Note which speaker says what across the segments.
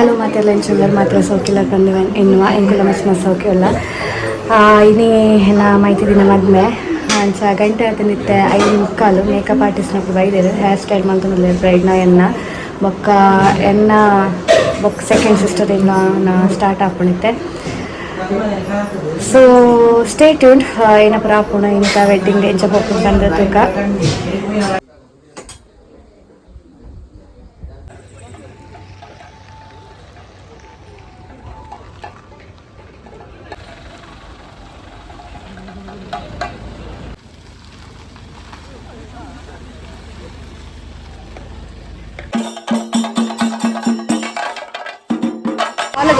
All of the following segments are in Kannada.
Speaker 1: Halo mata lancar mata sokila kanduan enwa engkula masna sokila ini na maiti dina madme ancha gante atanitte 5:45 makeup artist ನ ಬೈದರು ಹೇರ್ ಸ್ಟೈಲ್ ಮಾಡ್ತಾನಲ್ಲ ಬ್ರೈಡ್ ನ ಎನ್ನ ಬೊಕ್ಕ ಸೆಕೆಂಡ್ ಸಿಸ್ಟರ್ ಇನ್ ನ ಸ್ಟಾರ್ಟ್ ಆಪುಣಿತ್ತೆ ಸೊ ಸ್ಟೇ ಟ್ಯೂನ್ಡ್ ಏನ ಪ್ರಾಪುಣ ಇಂತ ವೆಡ್ಡಿಂಗ್ ಎಂಚ ಬೊಕ್ಕ ಬಂದತುಕ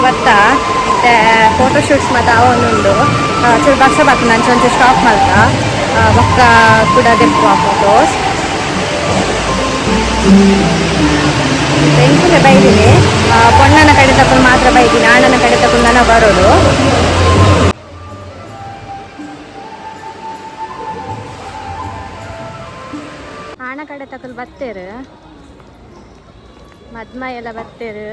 Speaker 1: ಬರ್ತಾ ಮತ್ತೆ ಫೋಟೋಶೂಟ್ಸ್ ಮತ್ತು ಅವನುಂಡು ಚೂರು ಬಕ್ಷ ಬರ್ತು ನಾನು ಒಂಚೂರು ಸ್ಟಾಪ್ ಮಾಡ್ತಾ ಒಕ್ಕ ಕೂಡ ದೆಪ್ಪು ಆ ಫೋಟೋಸ್ ಎಂಕುಲೆ ಬೈದಿನಿ ಪೊಣ್ಣನ ಕಡೆ ತಕೊಂಡು ಮಾತ್ರ ಬೈದಿನಿ ಅಣ್ಣನ ಕಡೆ ತಕೊಂಡು ನಾನು ಬರೋದು ಅಣ್ಣ ಕಡೆ ತಕೊಂಡು ಬರ್ತೇರು ಮದ್ಮ ಎಲ್ಲ ಬರ್ತೇರು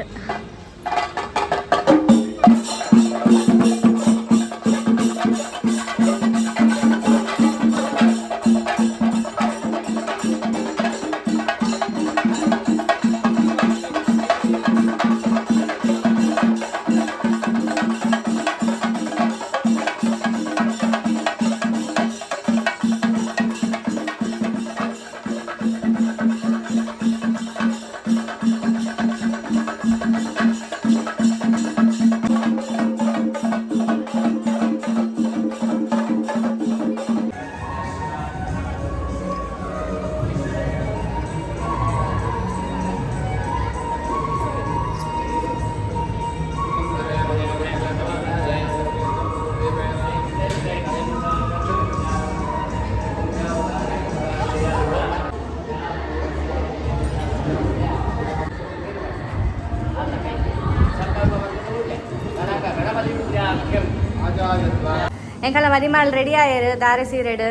Speaker 1: ಎಂಕಳ ಮದಿಮಾಲ್ ರೆಡಿ ಆಯರು ದಾರೆ ಸೀರೆಡು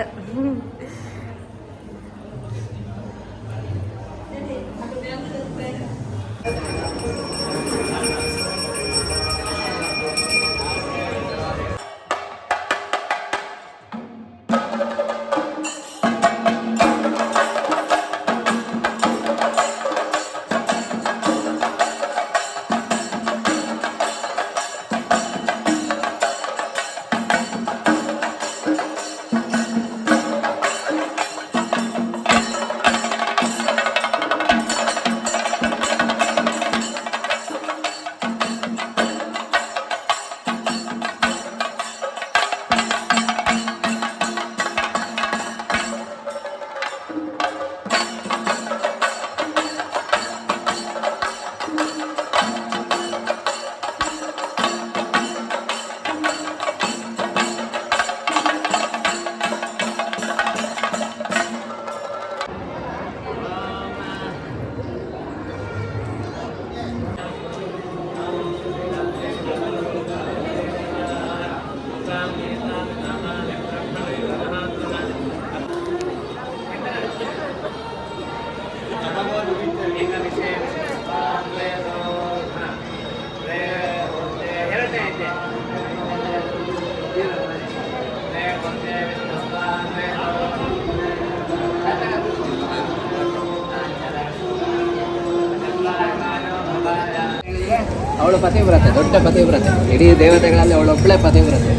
Speaker 2: ಅವಳು ಪತಿವ್ರತೆ, ದೊಡ್ಡ ಪತಿವ್ರತೆ. ಇಡೀ ದೇವತೆಗಳಲ್ಲಿ ಅವಳೊಬ್ಬಳೇ ಪತಿವ್ರತೆ.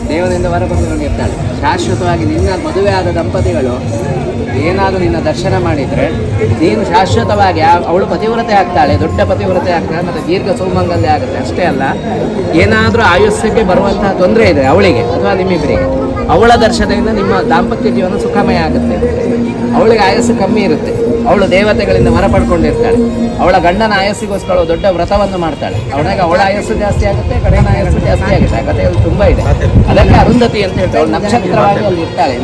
Speaker 2: ದೇವರಿಂದ ಹೊರಬಂದಿರ್ತಾಳೆ. ಶಾಶ್ವತವಾಗಿ ನಿನ್ನ ಮದುವೆ ಆದ ದಂಪತಿಗಳು ಏನಾದರೂ ನಿನ್ನ ದರ್ಶನ ಮಾಡಿದರೆ ನೀನು ಶಾಶ್ವತವಾಗಿ ಅವಳು ಪತಿವ್ರತೆ ಆಗ್ತಾಳೆ, ದೊಡ್ಡ ಪತಿವ್ರತೆ ಆಗ್ತಾಳೆ, ಮತ್ತು ದೀರ್ಘ ಸೌಮಂಗಲ್ಯ ಆಗುತ್ತೆ. ಅಷ್ಟೇ ಅಲ್ಲ, ಏನಾದರೂ ಆಯುಷ್ಯಕ್ಕೆ ಬರುವಂತಹ ತೊಂದರೆ ಇದೆ ಅವಳಿಗೆ ಅಥವಾ ನಿಮ್ಮಿಬ್ಬರಿಗೆ, ಅವಳ ದರ್ಶನದಿಂದ ನಿಮ್ಮ ದಾಂಪತ್ಯ ಜೀವನ ಸುಖಮಯ ಆಗುತ್ತೆ. ಅವಳಿಗೆ ಆಯಸ್ಸು ಕಮ್ಮಿ ಇರುತ್ತೆ, ಅವಳು ದೇವತೆಗಳಿಂದ ವರ ಪಡ್ಕೊಂಡಿರ್ತಾಳೆ. ಅವಳ ಗಂಡನ ಆಯಸ್ಸಿಗೋಸ್ಕರ ದೊಡ್ಡ ವ್ರತವನ್ನು ಮಾಡ್ತಾಳೆ. ಅವಳಿಗೆ ಅವಳ ಆಯಸ್ಸು ಜಾಸ್ತಿ ಆಗುತ್ತೆ, ಕಡೆಯ ಆಯಸ್ಸು ಜಾಸ್ತಿ ಆಗುತ್ತೆ. ಆ ಕಥೆಯಲ್ಲಿ ತುಂಬ ಇದೆ. ಅದಕ್ಕೆ ಅರುಂಧತಿ ಅಂತ ಹೇಳ್ತಾರೆ. ಅವಳು ನಕ್ಷತ್ರವಾಗಿ ಅಲ್ಲಿ ಇರ್ತಾಳೆ.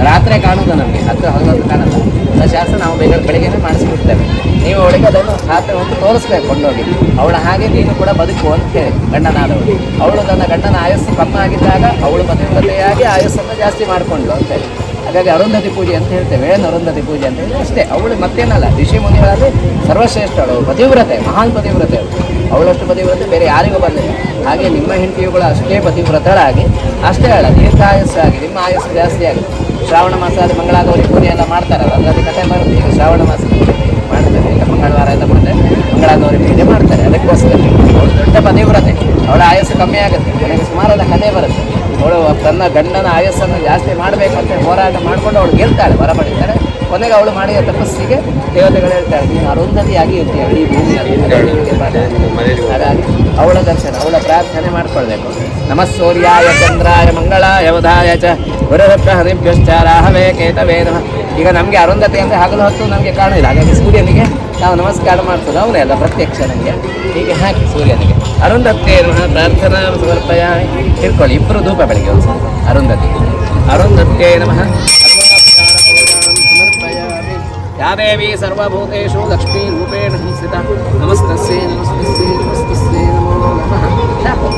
Speaker 2: ರಾತ್ರಿ ಕಾಣುವುದು ನಮಗೆ, ಹತ್ತು ಹಗಲೊಂದು ಕಾಣಲ್ಲ. ಅದರ ಶಾಸ್ತ್ರ ನಾವು ಬೆಳಗ್ಗೆನೇ ಮಾಡಿಸ್ಬಿಡ್ತೇವೆ. ನೀವು ಅವಳಿಗೆ ಅದನ್ನು ರಾತ್ರಿ ಒಂದು ತೋರಿಸ್ಬೇಕು ಕೊಂಡೋಗಿ. ಅವಳ ಹಾಗೆ ನೀನು ಕೂಡ ಬದುಕು ಅಂತ ಹೇಳಿ ಗಂಡನಾದವಳು. ಅವಳು ತನ್ನ ಗಂಡನ ಆಯಸ್ಸು ಕಮ್ಮಿ ಆಗಿದ್ದಾಗ ಅವಳು ಪತಿವ್ರತೆಯಾಗಿ ಆಯಸ್ಸನ್ನು ಜಾಸ್ತಿ ಮಾಡಿಕೊಂಡ್ಳು ಅಂತೇಳಿ. ಹಾಗಾಗಿ ಅರುಂಧತಿ ಪೂಜೆ ಅಂತ ಹೇಳ್ತೇವೆ, ಅರುಂಧತಿ ಪೂಜೆ ಅಂತ ಹೇಳಿ ಅಷ್ಟೇ. ಅವಳು ಮತ್ತೇನಲ್ಲ, ಋಷಿ ಮುನಿಗಳಲ್ಲಿ ಸರ್ವಶ್ರೇಷ್ಠಳು, ಪತಿವ್ರತೆ, ಮಹಾನ್ ಪತಿವ್ರತೆ. ಅವಳಷ್ಟು ಪತಿವ್ರತೆ ಬೇರೆ ಯಾರಿಗೂ ಬಂದಿಲ್ಲ. ಹಾಗೆ ನಿಮ್ಮ ಹೆಂಡತಿಯುಗಳು ಅಷ್ಟೇ ಪತಿವ್ರತಳಾಗಿ ಅಷ್ಟೇ ಅಲ್ಲ ದೀರ್ಘಾಯಸ್ಸಾಗಿ ನಿಮ್ಮ ಆಯಸ್ಸು ಜಾಸ್ತಿ ಆಗುತ್ತೆ. ಶ್ರಾವಣ ಮಾಸ ಮಂಗಳಾಗೌರಿ ಪೂಜೆ ಎಲ್ಲ ಮಾಡ್ತಾರಲ್ಲ, ಅದರಲ್ಲಿ ಕಥೆ ಬರುತ್ತೆ. ಈಗ ಶ್ರಾವಣ ಮಾಸ ಮಾಡ್ತಾರೆ, ಈಗ ಮಂಗಳವಾರ ಎಲ್ಲ ಮುಂದೆ ಮಂಗಳಾಗೌರಿ ಪೂಜೆ ಮಾಡ್ತಾರೆ. ಅದಕ್ಕೋಸ್ಕರ ಅವಳು ದೊಡ್ಡ ಪತಿವ್ರತೆ, ಅವಳ ಆಯಸ್ಸು ಕಮ್ಮಿ ಆಗುತ್ತೆ. ನನಗೆ ಸುಮಾರಾದ ಕಥೆ ಬರುತ್ತೆ. ಅವಳು ತನ್ನ ಗಂಡನ ಆಯಸ್ಸನ್ನು ಜಾಸ್ತಿ ಮಾಡಬೇಕಂತ ಹೋರಾಟ ಮಾಡಿಕೊಂಡು ಅವಳು ಗೆಲ್ತಾಳೆ, ವರ ಪಡಿತಾಳೆ. ಕೊನೆಗೆ ಅವಳು ಮಾಡಿದ ತಪಸ್ಸಿಗೆ ದೇವತೆಗಳು ಹೇಳ್ತಾಳೆ, ನೀನು ಅರುಂಧತಿಯಾಗಿ ಇರ್ತೀಯ ಇಡೀ ಭೂಮಿಯಲ್ಲಿ. ಹಾಗಾಗಿ ಅವಳ ದರ್ಶನ, ಅವಳ ಪ್ರಾರ್ಥನೆ ಮಾಡ್ಕೊಳ್ಬೇಕು. ನಮಃ ಸೂರ್ಯಾಯ ಚಂದ್ರಾಯ ಮಂಗಳಾಯ ಬುಧಾಯ ಚ ಗುರುರತ್ನ ಹರಿಭ್ಯಶ್ಚ ರಾಹವೇ ಕೇತವೇ ನಮಃ. ಈಗ ನಮಗೆ ಅರುಂಧತಿ ಅಂದರೆ ಹಗಲು ಹೊತ್ತು ನಮಗೆ ಕಾಣುವುದಿಲ್ಲ, ಹಾಗಾಗಿ ಸೂರ್ಯನಿಗೆ ನಾವು ನಮಸ್ಕಾರ ಮಾಡ್ತೇವೆ. ಅವನೇ ಅಲ್ಲ ಪ್ರತ್ಯಕ್ಷ ನನಗೆ. ಹೀಗೆ ಹಾಕಿ ಸೂರ್ಯನಿಗೆ ಅರುಂಧತ್ಯೇ ನಮಃ ಪ್ರಾರ್ಥನಾ ಸಮರ್ಪಯ ತಿಳ್ಕೊಳ್ಳಿ. ಇಬ್ಬರು ಧೂಪ ಬೆಳಗ್ಗೆ ಒಂದು ಸ್ವಲ್ಪ ಅರುಂಧತಿ. ಅರುಂಧತ್ಯೇ ನಮಃ ಯಾ ದೇವಿ ಸರ್ವಭೂತೇಷು ಲಕ್ಷ್ಮೀ ರೂಪೇಣ ಸಂಸ್ಥಿತ ನಮಸ್ತಸ್ಯೈ ನಮಸ್ತಸ್ಯೈ ನಮಸ್ತಸ್ಯೈ ನಮೋ ನಮಃ. ಸಾಕು.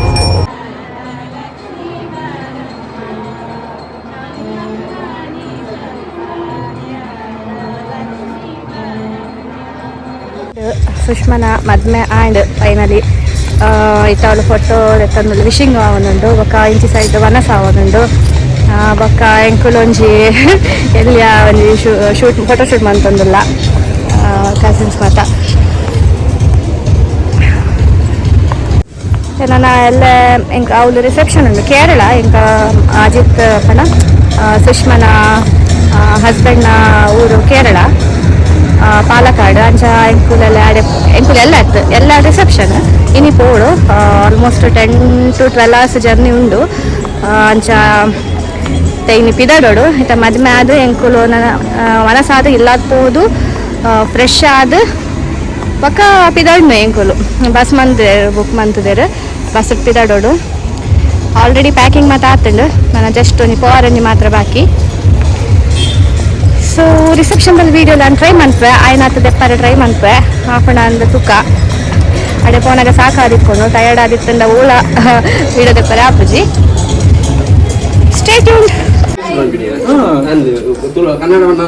Speaker 1: ಸುಷ್ಮನ ಮದ್ಮೆ ಆ್ಯಂಡ್ ಫೈನಲಿ ಇತ್ತವಳು ಫೋಟೋ ತಂದು ವಿಶಿಂಗ್ ಆವನುಂಡು ಬೊಕ್ಕ ಇಂಚಿ ಸೈಡ್ ವನಸ ಆವನುಂಡು ಬೊಕ್ಕ ಎಂಕುಲೊಂಜಿ ಎಲ್ಲಿಯ ಒಂಜಿ ಶೂಟ್ ಫೋಟೋ ಶೂಟ್ ಮಂತೊಂದುಲ್ಲ ಕಸಿನ್ಸ್ ಮಾತ ನನ್ನ ಎಲ್ಲ ಎಂಕ ಅವಳು ರಿಸೆಪ್ಷನ್ ಉಂಡು ಕೇರಳ ಎಂಕ ಅಜಿತ್ ಪಣ ಸುಷ್ಮನ ಹಸ್ಬೆಂಡ್ನ ಊರು ಕೇರಳ ಪಾಲಕ್ಕಾಡು ಅಂಚ ಎಂಕುಲೆಲ್ಲ ಎಂಕುಲೆಲ್ಲ ಇತ್ತು ಎಲ್ಲ ರಿಸೆಪ್ಷನ್ ಇನಿ ಪೋಡು ಆಲ್ಮೋಸ್ಟ್ 10 to 12 hours ಜರ್ನಿ ಉಂಡು ಅಂಚ ಇನ್ನು ಪಿದಾಡೋಡು ಇತ್ತ ಮದುವೆ ಆದ ಎಂಕುಲು ಮನಸ್ಸಾದ ಇಲ್ಲಾದ ಪೋದು ಫ್ರೆಶ್ ಆದ ಪಕ್ಕ ಪಿದಾಡ್ನು ಎಂಕುಲು ಬಸ್ ಮಂತಿದ್ದೇರು ಬುಕ್ ಮಂತಿದ್ದೇರು ಬಸ್ ಪಿದಾಡೋಡು ಆಲ್ರೆಡಿ ಪ್ಯಾಕಿಂಗ್ ಮಾತ್ರ ಆತಂಡು ನಾನು ಜಸ್ಟ್ ಒಂದು ಪೋರಂಜಿ ಮಾತ್ರ ಬಾಕಿ. ಸೊ ರಿಸೆಪ್ಷನ್ದಲ್ಲಿ ವೀಡಿಯೋ ನಾನು ಟ್ರೈ ಮಾಡ್ತೇವೆ ಆಯ್ನಾತ ದೆಪ್ಪರೆ ಟ್ರೈ ಮಾಡ್ತೇವೆ ಹಾಕೋಣ ಅಂದ್ರೆ ತುಕ್ಕ ಅಡೆ ಫೋನಾಗ ಸಾಕಾದಿಕ್ಕೊಂಡು ಟಯರ್ಡ್ ಆದಿತ್ತಂದ ಓಳ ವೀಡಿಯೋ ದೆಪ್ಪರೆ ಆಪುಜಿ. Stay tuned.
Speaker 2: ಕನ್ನಡವನ್ನು